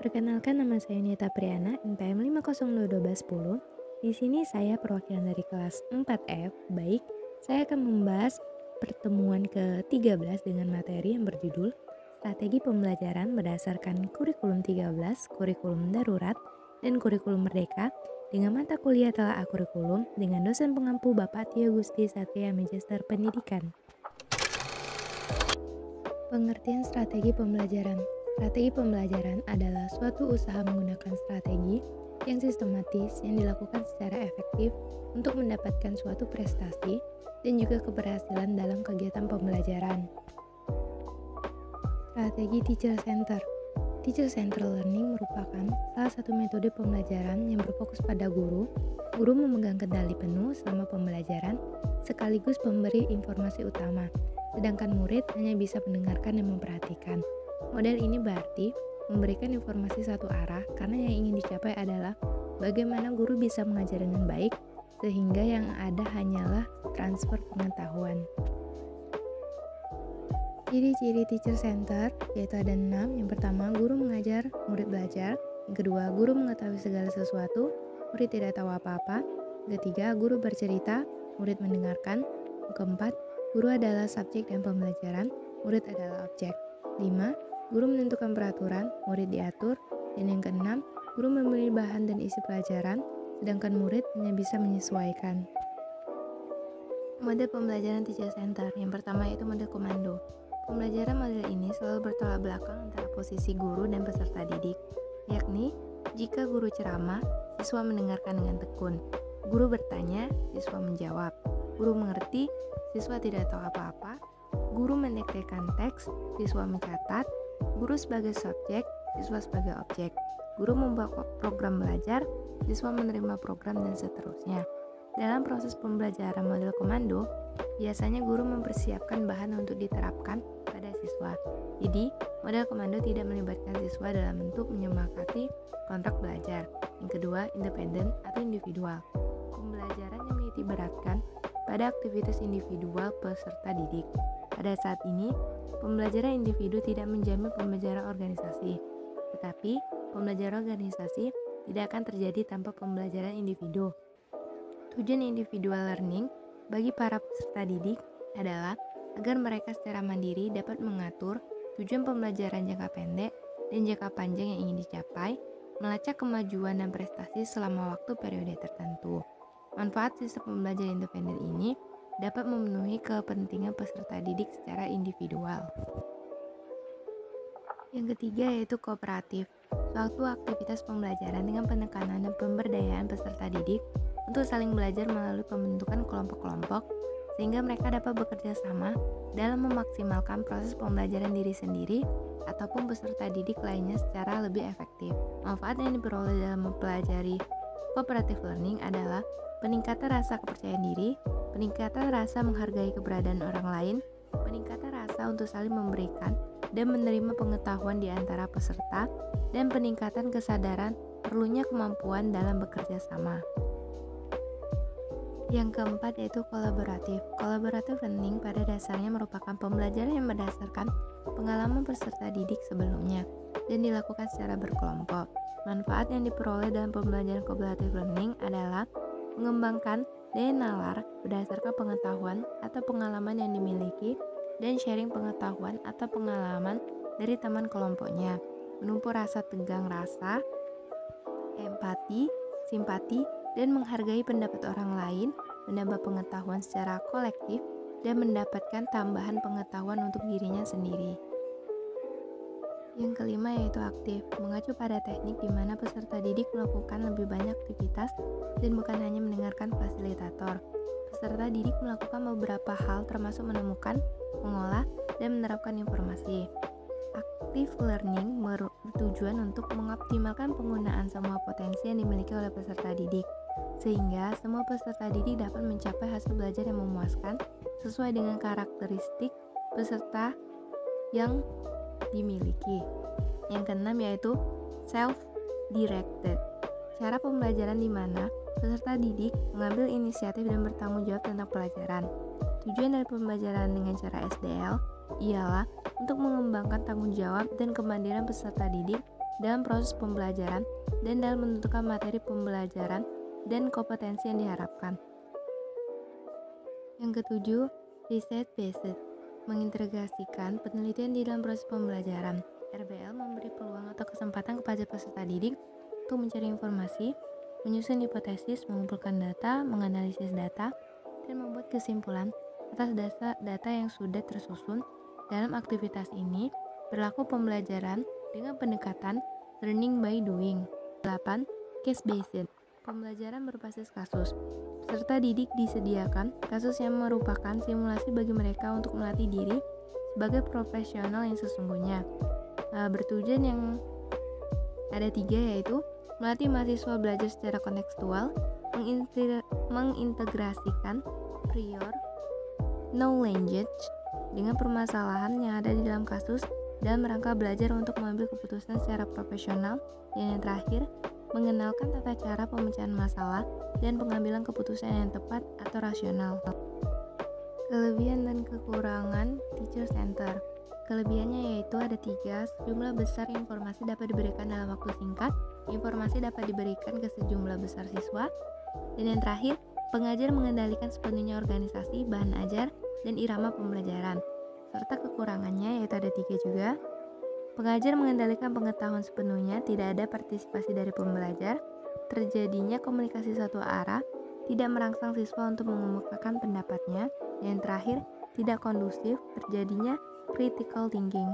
Perkenalkan, nama saya Nita Priana, NPM 5021210. Di sini saya perwakilan dari kelas 4F. Baik, saya akan membahas pertemuan ke-13 dengan materi yang berjudul Strategi Pembelajaran Berdasarkan Kurikulum 13, Kurikulum Darurat, dan Kurikulum Merdeka dengan mata kuliah Telaah Kurikulum dengan dosen pengampu Bapak Tio Gusti Satria Magister Pendidikan. Pengertian strategi pembelajaran. Strategi pembelajaran adalah suatu usaha menggunakan strategi yang sistematis yang dilakukan secara efektif untuk mendapatkan suatu prestasi dan juga keberhasilan dalam kegiatan pembelajaran. Strategi Teacher Center. Teacher Center Learning merupakan salah satu metode pembelajaran yang berfokus pada guru. Guru memegang kendali penuh selama pembelajaran sekaligus pemberi informasi utama, sedangkan murid hanya bisa mendengarkan dan memperhatikan. Model ini berarti memberikan informasi satu arah karena yang ingin dicapai adalah bagaimana guru bisa mengajar dengan baik sehingga yang ada hanyalah transfer pengetahuan. Ciri-ciri teacher center yaitu ada 6. Yang pertama, guru mengajar, murid belajar. Yang kedua, guru mengetahui segala sesuatu, murid tidak tahu apa-apa. Yang ketiga, guru bercerita, murid mendengarkan. Yang keempat, guru adalah subjek dan pembelajaran, murid adalah objek. 5. Guru menentukan peraturan, murid diatur. Dan yang keenam, guru memilih bahan dan isi pelajaran, sedangkan murid hanya bisa menyesuaikan. Model pembelajaran teacher center. Yang pertama yaitu model komando. Pembelajaran model ini selalu bertolak belakang antara posisi guru dan peserta didik, yakni jika guru ceramah, siswa mendengarkan dengan tekun. Guru bertanya, siswa menjawab. Guru mengerti, siswa tidak tahu apa-apa. Guru mendiktekan teks, siswa mencatat. Guru sebagai subjek, siswa sebagai objek. Guru membuat program belajar, siswa menerima program dan seterusnya. Dalam proses pembelajaran model komando, biasanya guru mempersiapkan bahan untuk diterapkan pada siswa. Jadi, model komando tidak melibatkan siswa dalam bentuk menyepakati kontrak belajar. Yang kedua, independen atau individual. Pembelajaran yang menitikberatkan pada aktivitas individual peserta didik. Pada saat ini, pembelajaran individu tidak menjamin pembelajaran organisasi. Tetapi, pembelajaran organisasi tidak akan terjadi tanpa pembelajaran individu. Tujuan individual learning bagi para peserta didik adalah agar mereka secara mandiri dapat mengatur tujuan pembelajaran jangka pendek dan jangka panjang yang ingin dicapai, melacak kemajuan dan prestasi selama waktu periode tertentu. Manfaat sistem pembelajaran independen ini dapat memenuhi kepentingan peserta didik secara individual. Yang ketiga yaitu kooperatif, suatu aktivitas pembelajaran dengan penekanan dan pemberdayaan peserta didik untuk saling belajar melalui pembentukan kelompok-kelompok sehingga mereka dapat bekerja sama dalam memaksimalkan proses pembelajaran diri sendiri ataupun peserta didik lainnya secara lebih efektif. Manfaat yang diperoleh dalam mempelajari cooperative learning adalah peningkatan rasa kepercayaan diri, peningkatan rasa menghargai keberadaan orang lain, peningkatan rasa untuk saling memberikan dan menerima pengetahuan di antara peserta, dan peningkatan kesadaran perlunya kemampuan dalam bekerja sama. Yang keempat yaitu kolaboratif. Collaborative learning pada dasarnya merupakan pembelajaran yang berdasarkan pengalaman peserta didik sebelumnya dan dilakukan secara berkelompok. Manfaat yang diperoleh dalam pembelajaran collaborative learning adalah mengembangkan daya nalar berdasarkan pengetahuan atau pengalaman yang dimiliki dan sharing pengetahuan atau pengalaman dari teman kelompoknya, menumbuh rasa tegang rasa, empati, simpati, dan menghargai pendapat orang lain, menambah pengetahuan secara kolektif, dan mendapatkan tambahan pengetahuan untuk dirinya sendiri. Yang kelima yaitu aktif, mengacu pada teknik di mana peserta didik melakukan lebih banyak aktivitas dan bukan hanya mendengarkan fasilitator. Peserta didik melakukan beberapa hal termasuk menemukan, mengolah, dan menerapkan informasi. Active learning bertujuan untuk mengoptimalkan penggunaan semua potensi yang dimiliki oleh peserta didik, sehingga semua peserta didik dapat mencapai hasil belajar yang memuaskan sesuai dengan karakteristik peserta yang dimiliki. Yang keenam yaitu self-directed, cara pembelajaran di mana peserta didik mengambil inisiatif dan bertanggung jawab tentang pelajaran. Tujuan dari pembelajaran dengan cara SDL ialah untuk mengembangkan tanggung jawab dan kemandirian peserta didik dalam proses pembelajaran dan dalam menentukan materi pembelajaran dan kompetensi yang diharapkan. Yang ketujuh, research based, mengintegrasikan penelitian di dalam proses pembelajaran. RBL memberi peluang atau kesempatan kepada peserta didik untuk mencari informasi, menyusun hipotesis, mengumpulkan data, menganalisis data, dan membuat kesimpulan atas data yang sudah tersusun. Dalam aktivitas ini, berlaku pembelajaran dengan pendekatan learning by doing. 8. Case-based, pembelajaran berbasis kasus. Peserta didik disediakan kasus yang merupakan simulasi bagi mereka untuk melatih diri sebagai profesional yang sesungguhnya. Bertujuan yang ada 3, yaitu melatih mahasiswa belajar secara kontekstual, mengintegrasikan prior knowledge dengan permasalahan yang ada di dalam kasus dalam rangka belajar untuk mengambil keputusan secara profesional, dan yang terakhir, mengenalkan tata cara pemecahan masalah dan pengambilan keputusan yang tepat atau rasional. Kelebihan dan kekurangan teacher center. Kelebihannya yaitu ada 3, sejumlah besar informasi dapat diberikan dalam waktu singkat, informasi dapat diberikan ke sejumlah besar siswa, dan yang terakhir, pengajar mengendalikan sepenuhnya organisasi, bahan ajar, dan irama pembelajaran. Serta kekurangannya yaitu ada 3 juga. Pengajar mengendalikan pengetahuan sepenuhnya, tidak ada partisipasi dari pembelajar, terjadinya komunikasi satu arah, tidak merangsang siswa untuk mengemukakan pendapatnya, dan yang terakhir, tidak kondusif, terjadinya critical thinking.